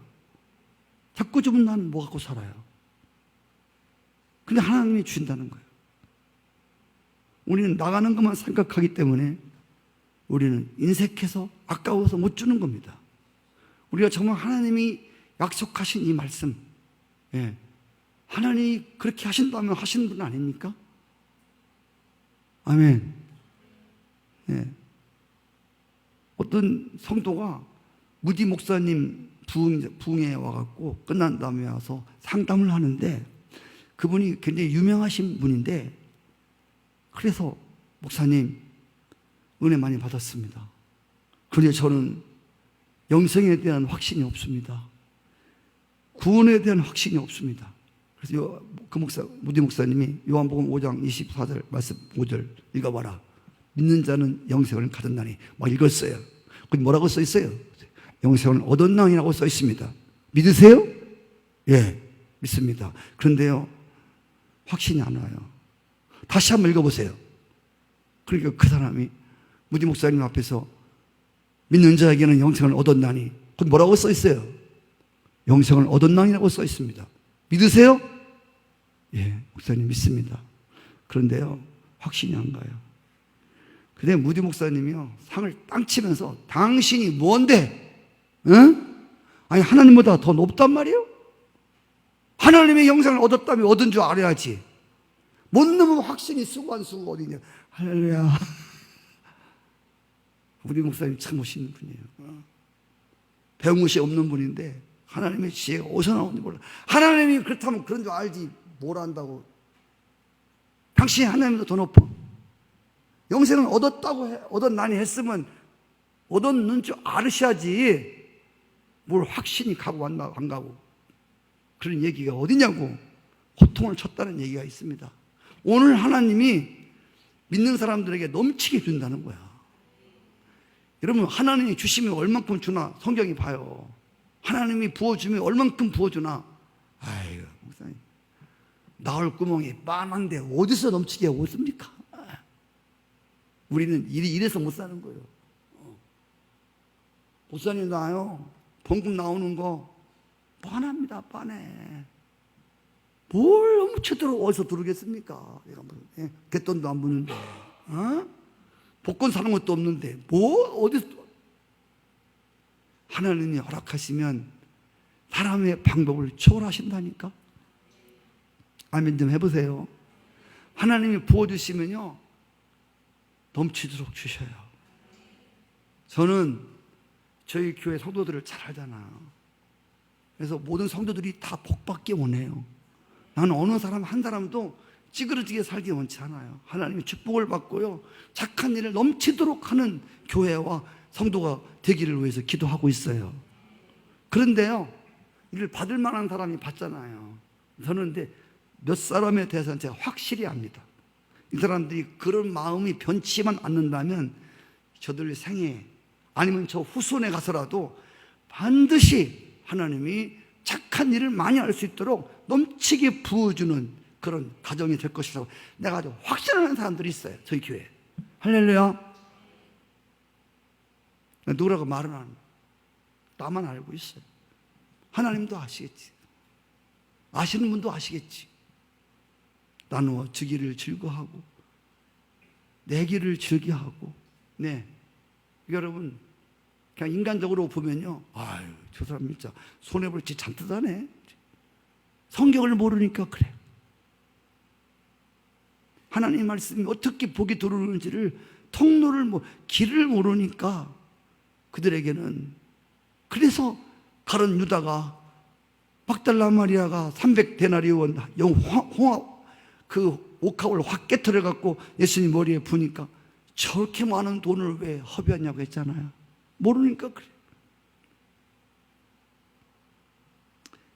자꾸 주면 나는 뭐 갖고 살아요? 근데 하나님이 주신다는 거예요. 우리는 나가는 것만 생각하기 때문에 우리는 인색해서 아까워서 못 주는 겁니다. 우리가 정말 하나님이 약속하신 이 말씀, 하나님이 그렇게 하신다면 하시는 분 아닙니까? 아멘. 어떤 성도가 무디 목사님 부흥에 와갖고 끝난 다음에 와서 상담을 하는데 그분이 굉장히 유명하신 분인데 그래서 목사님 은혜 많이 받았습니다. 그런데 저는 영생에 대한 확신이 없습니다. 구원에 대한 확신이 없습니다. 그래서 그 무디 목사님이 요한복음 5장 24절 말씀 5절 읽어봐라. 믿는 자는 영생을 가졌나니 막 읽었어요. 거기 뭐라고 써 있어요? 영생을 얻었나니라고 써 있습니다. 믿으세요? 예, 믿습니다. 그런데요, 확신이 안 와요. 다시 한번 읽어보세요. 그러니까 그 사람이 무디 목사님 앞에서 믿는 자에게는 영생을 얻었나니 거기 뭐라고 써 있어요? 영생을 얻었나니라고 써 있습니다. 믿으세요? 예, 목사님 믿습니다. 그런데요, 확신이 안 가요. 근데 무디 목사님이요, 상을 땅 치면서 당신이 뭔데? 응? 아니, 하나님보다 더 높단 말이에요? 하나님의 영생을 얻었다면 얻은 줄 알아야지. 못 넘으면 확신이 수고한 수가 어디냐. 할렐루야. 우리 목사님 참 멋있는 분이에요. 배운 것이 없는 분인데 하나님의 지혜가 어디서 나오는지 몰라. 하나님이 그렇다면 그런 줄 알지 뭘 안다고. 당신이 하나님보다 더 높아. 영생을 얻었나니 했으면 얻었는 줄 알으셔야지 뭘 확신이 가고 안 가고 그런 얘기가 어디냐고. 호통을 쳤다는 얘기가 있습니다. 오늘 하나님이 믿는 사람들에게 넘치게 준다는 거야. 여러분, 하나님이 주시면 얼만큼 주나 성경이 봐요. 하나님이 부어주면 얼만큼 부어주나. 아이고, 목사님, 나올 구멍이 빤한데 어디서 넘치게 오습니까? 우리는 이래서 못 사는 거예요. 목사님 나요, 봉급 나오는 거 뻔합니다. 뻔해. 뭘 훔쳐들어 어디서 들어오겠습니까? 갯돈도 안 부는데, 복권 사는 것도 없는데 어디서. 하나님이 허락하시면 사람의 방법을 초월하신다니까. 아멘 좀 해보세요. 하나님이 부어주시면요 넘치도록 주셔요. 저는 저희 교회 성도들을 잘 알잖아요. 그래서 모든 성도들이 다 복받게 원해요. 나는 어느 사람 한 사람도 찌그러지게 살기 원치 않아요. 하나님의 축복을 받고요, 착한 일을 넘치도록 하는 교회와 성도가 되기를 위해서 기도하고 있어요. 그런데요, 이를 받을 만한 사람이 받잖아요. 저는 근데 몇 사람에 대해서는 제가 확실히 압니다. 이 사람들이 그런 마음이 변치만 않는다면 저들 생에 아니면 저 후손에 가서라도 반드시 하나님이 착한 일을 많이 할 수 있도록 넘치게 부어주는 그런 가정이 될 것이라고 내가 아주 확신하는 사람들이 있어요. 저희 교회에. 할렐루야. 누구라고 말은 안 해요. 나만 알고 있어요. 하나님도 아시겠지. 아시는 분도 아시겠지. 나누어 주기를 즐거워하고 내기를 즐겨하고. 네, 여러분, 그냥 인간적으로 보면요, 아유, 저 사람 진짜 손해볼 짓 잔뜩 하네. 성경을 모르니까 그래. 하나님 말씀이 어떻게 복이 들어오는지를 통로를 길을 모르니까 그들에게는. 그래서 가룟 유다가 막달라 마리아가 300데나리온 그 옥합을 확 깨트려 갖고 예수님 머리에 부니까 저렇게 많은 돈을 왜 허비하냐고 했잖아요. 모르니까 그래.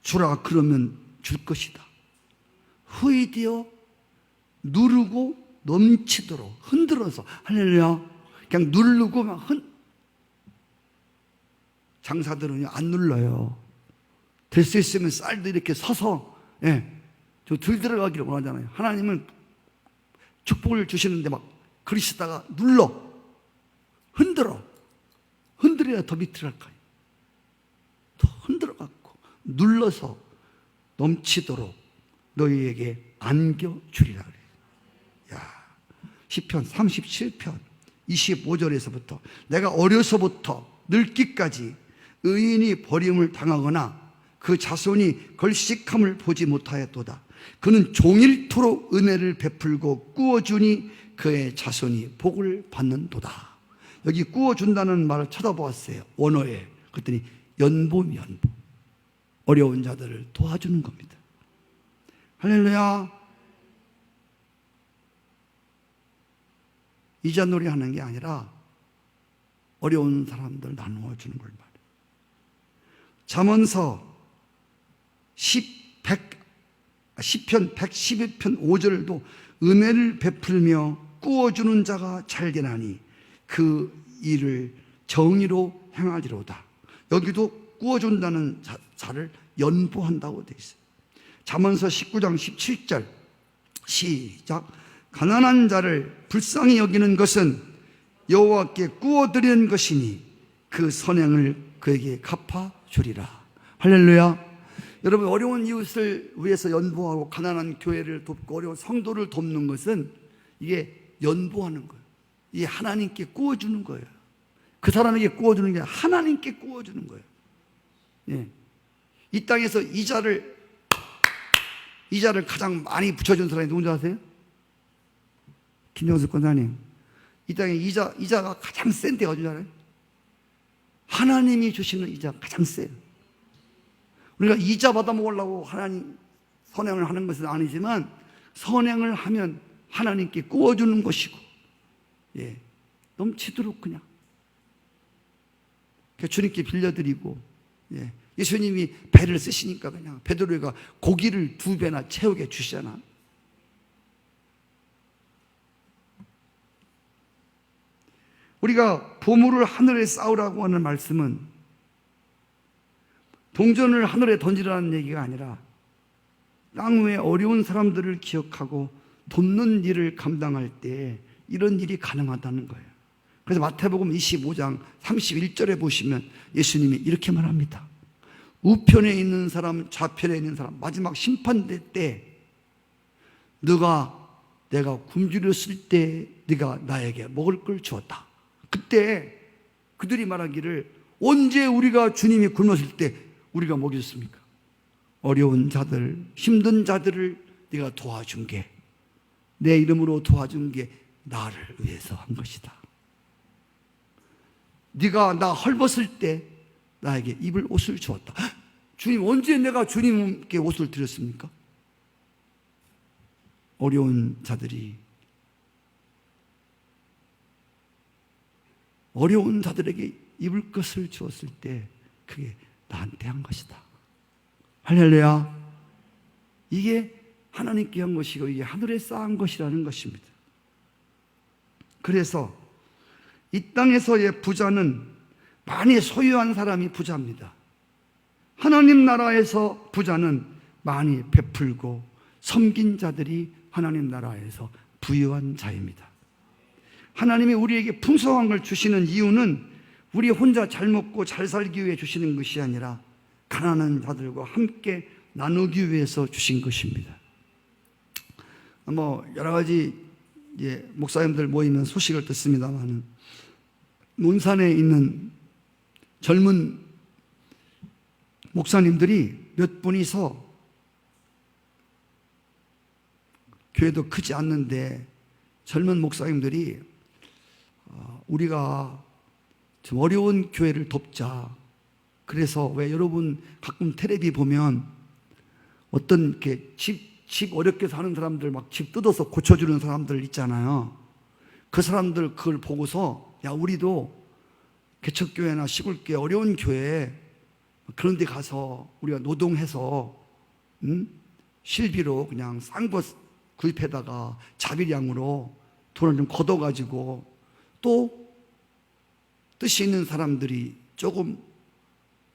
주라 그러면 줄 것이다. 후이되어 누르고 넘치도록 흔들어서. 할렐루야. 그냥 누르고 막 장사들은요 안 눌러요. 될 수 있으면 쌀도 이렇게 서서, 저 들 들어가기를 원하잖아요. 하나님은 축복을 주시는데 막 그러시다가 흔들어야 더 밑으로 갈 거예요. 더 흔들어갖고 눌러서 넘치도록 너희에게 안겨주리라 그래요. 야, 시편 37편 25절에서부터 내가 어려서부터 늙기까지 의인이 버림을 당하거나 그 자손이 걸식함을 보지 못하였도다. 그는 종일토록 은혜를 베풀고 꾸어주니 그의 자손이 복을 받는도다. 여기 꾸어준다는 말을 쳐다보았어요, 원어에. 그랬더니 연보. 어려운 자들을 도와주는 겁니다. 할렐루야. 이자놀이 하는 게 아니라 어려운 사람들 나누어 주는 걸 말해요. 잠언서 시편 111편 5절도 은혜를 베풀며 꾸어주는 자가 잘되나니 그 일을 정의로 행하리로다. 여기도 꾸어준다는 자를 연보한다고 되어 있어요. 잠언서 19장 17절 시작. 가난한 자를 불쌍히 여기는 것은 여호와께 꾸어드리는 것이니 그 선행을 그에게 갚아주리라. 할렐루야. 여러분, 어려운 이웃을 위해서 연보하고 가난한 교회를 돕고 어려운 성도를 돕는 것은 이게 연보하는 거예요. 이게 하나님께 구워주는 거예요. 그 사람에게 구워주는 게 하나님께 구워주는 거예요. 예. 이 땅에서 이자를 가장 많이 붙여준 사람이 누군지 아세요? 김정수 권사님. 이 땅에 이자가 가장 센 데가 어디잖아요? 하나님이 주시는 이자가 가장 세요. 우리가 이자 받아 먹으려고 하나님 선행을 하는 것은 아니지만, 선행을 하면 하나님께 구워주는 것이고, 예, 넘치도록 그냥 주님께 빌려드리고, 예, 예수님이 배를 쓰시니까 그냥 베드로가 고기를 2배나 채우게 주시잖아. 우리가 보물을 하늘에 쌓으라고 하는 말씀은 동전을 하늘에 던지라는 얘기가 아니라 땅 위에 어려운 사람들을 기억하고 돕는 일을 감당할 때 이런 일이 가능하다는 거예요. 그래서 마태복음 25장 31절에 보시면 예수님이 이렇게 말합니다. 우편에 있는 사람, 좌편에 있는 사람, 마지막 심판대 때 내가 굶주렸을 때 네가 나에게 먹을 걸 주었다. 그때 그들이 말하기를, 언제 우리가 주님이 굶었을 때 우리가 먹였습니까? 어려운 자들, 힘든 자들을 네가 도와준 게, 내 이름으로 도와준 게 나를 위해서 한 것이다. 네가 나 헐벗을 때 나에게 입을 옷을 주었다. 주님, 언제 내가 주님께 옷을 드렸습니까? 어려운 자들에게 입을 것을 주었을 때 그게 나한테 한 것이다. 할렐루야. 이게 하나님께 한 것이고 이게 하늘에 쌓은 것이라는 것입니다. 그래서 이 땅에서의 부자는 많이 소유한 사람이 부자입니다. 하나님 나라에서 부자는 많이 베풀고 섬긴 자들이 하나님 나라에서 부유한 자입니다. 하나님이 우리에게 풍성한 걸 주시는 이유는 우리 혼자 잘 먹고 잘 살기 위해 주시는 것이 아니라 가난한 자들과 함께 나누기 위해서 주신 것입니다. 여러 가지 목사님들 모이면 소식을 듣습니다만, 논산에 있는 젊은 목사님들이 몇 분이서, 교회도 크지 않는데 젊은 목사님들이 우리가 좀 어려운 교회를 돕자. 그래서 왜 여러분 가끔 텔레비 보면 어떤 이렇게 집 어렵게 사는 사람들 막 집 뜯어서 고쳐주는 사람들 있잖아요. 그 사람들 그걸 보고서, 야, 우리도 개척교회나 시골교회 어려운 교회 그런 데 가서 우리가 노동해서 실비로 그냥 싼 것 구입해다가 자비량으로 돈을 좀 걷어가지고, 또 뜻이 있는 사람들이 조금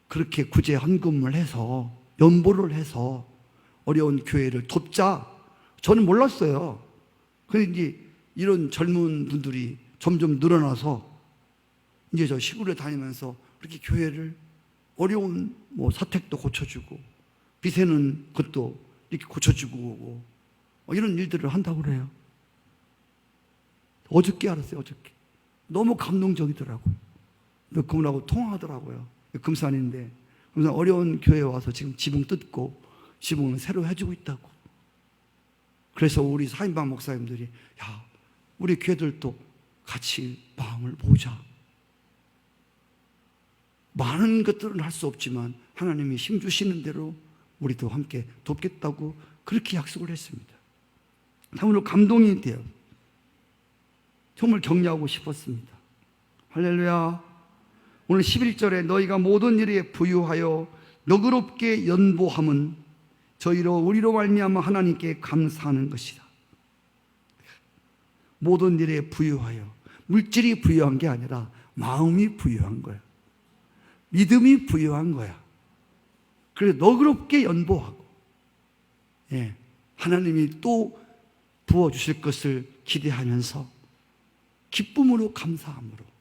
그렇게 구제 헌금을 해서 연보를 해서 어려운 교회를 돕자. 저는 몰랐어요. 그런데 이제 이런 젊은 분들이 점점 늘어나서 이제 저 시골에 다니면서 그렇게 교회를 어려운 사택도 고쳐주고 빚에는 그것도 이렇게 고쳐주고 오고 이런 일들을 한다고 그래요. 어저께 알았어요. 어저께 너무 감동적이더라고요. 그분하고 통화하더라고요. 금산인데 금산 어려운 교회에 와서 지금 지붕 뜯고 지붕을 새로 해주고 있다고. 그래서 우리 4인방 목사님들이, 야, 우리 교회들도 같이 마음을 모으자. 많은 것들은 할 수 없지만 하나님이 힘 주시는 대로 우리도 함께 돕겠다고 그렇게 약속을 했습니다. 참으로 감동이 돼요. 정말 격려하고 싶었습니다. 할렐루야. 오늘 11절에 너희가 모든 일에 부유하여 너그럽게 연보함은 우리로 말미암아 하나님께 감사하는 것이다. 모든 일에 부유하여, 물질이 부유한 게 아니라 마음이 부유한 거야. 믿음이 부유한 거야. 그래서 너그럽게 연보하고, 하나님이 또 부어주실 것을 기대하면서 기쁨으로, 감사함으로,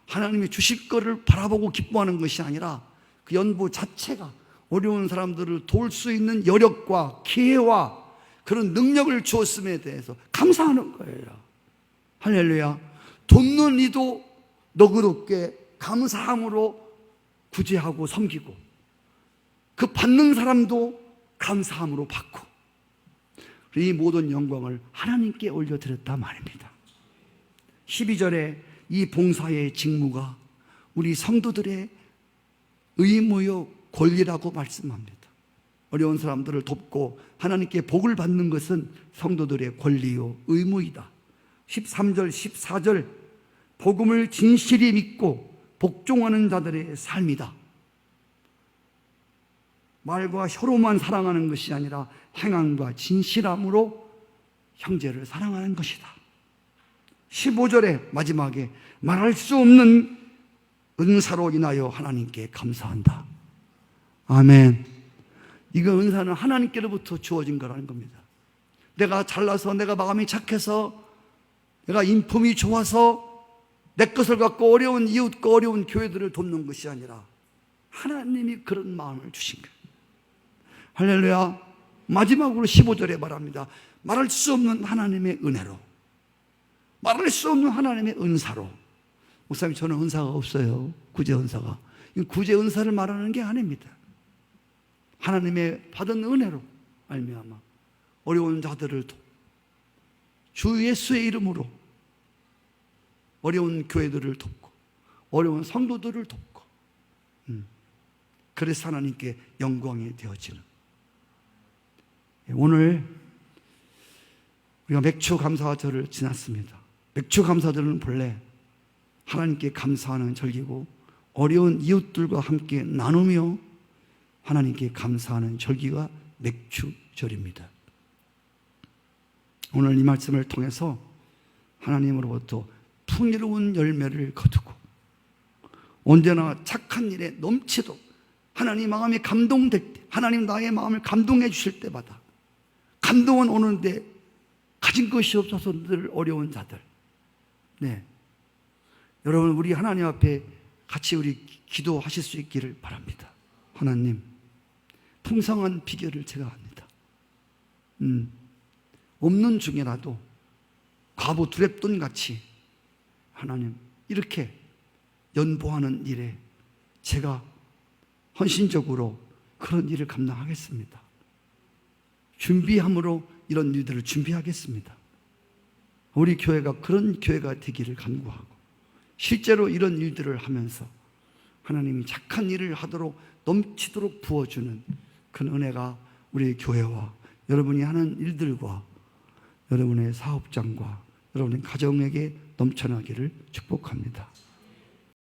하나님이 주실 것을 바라보고 기뻐하는 것이 아니라 그 연보 자체가 어려운 사람들을 도울 수 있는 여력과 기회와 그런 능력을 주었음에 대해서 감사하는 거예요. 할렐루야. 돕는 이도 너그럽게 감사함으로 구제하고 섬기고, 그 받는 사람도 감사함으로 받고, 이 모든 영광을 하나님께 올려드렸단 말입니다. 12절에 이 봉사의 직무가 우리 성도들의 의무요 권리라고 말씀합니다. 어려운 사람들을 돕고 하나님께 복을 받는 것은 성도들의 권리요 의무이다. 13절 14절 복음을 진실히 믿고 복종하는 자들의 삶이다. 말과 혀로만 사랑하는 것이 아니라 행함과 진실함으로 형제를 사랑하는 것이다. 15절의 마지막에 말할 수 없는 은사로 인하여 하나님께 감사한다. 아멘. 이거 은사는 하나님께로부터 주어진 거라는 겁니다. 내가 잘나서, 내가 마음이 착해서, 내가 인품이 좋아서 내 것을 갖고 어려운 이웃과 어려운 교회들을 돕는 것이 아니라 하나님이 그런 마음을 주신 거예요. 할렐루야. 마지막으로 15절에 말합니다. 말할 수 없는 하나님의 은혜로, 말할 수 없는 하나님의 은사로. 목사님, 저는 은사가 없어요. 구제 은사가. 구제 은사를 말하는 게 아닙니다. 하나님의 받은 은혜로 말미암아 어려운 자들을 주 예수의 이름으로 어려운 교회들을 돕고 어려운 성도들을 돕고, 그래서 하나님께 영광이 되어지는. 오늘 우리가 맥주 감사절을 지났습니다. 맥주 감사절은 본래 하나님께 감사하는 절기고 어려운 이웃들과 함께 나누며 하나님께 감사하는 절기가 맥주절입니다. 오늘 이 말씀을 통해서 하나님으로부터 풍요로운 열매를 거두고 언제나 착한 일에 넘치도록 하나님 마음이 감동될 때, 하나님 나의 마음을 감동해 주실 때마다, 감동은 오는데 가진 것이 없어서 늘 어려운 자들, 네, 여러분 우리 하나님 앞에 같이 우리 기도하실 수 있기를 바랍니다. 하나님, 풍성한 비결을 제가 압니다. 없는 중에라도 과부 두렙돈 같이 하나님 이렇게 연보하는 일에 제가 헌신적으로 그런 일을 감당하겠습니다. 준비함으로 이런 일들을 준비하겠습니다. 우리 교회가 그런 교회가 되기를 간구하고, 실제로 이런 일들을 하면서 하나님이 착한 일을 하도록 넘치도록 부어주는 그 은혜가 우리 교회와 여러분이 하는 일들과 여러분의 사업장과 여러분의 가정에게 넘쳐나기를 축복합니다.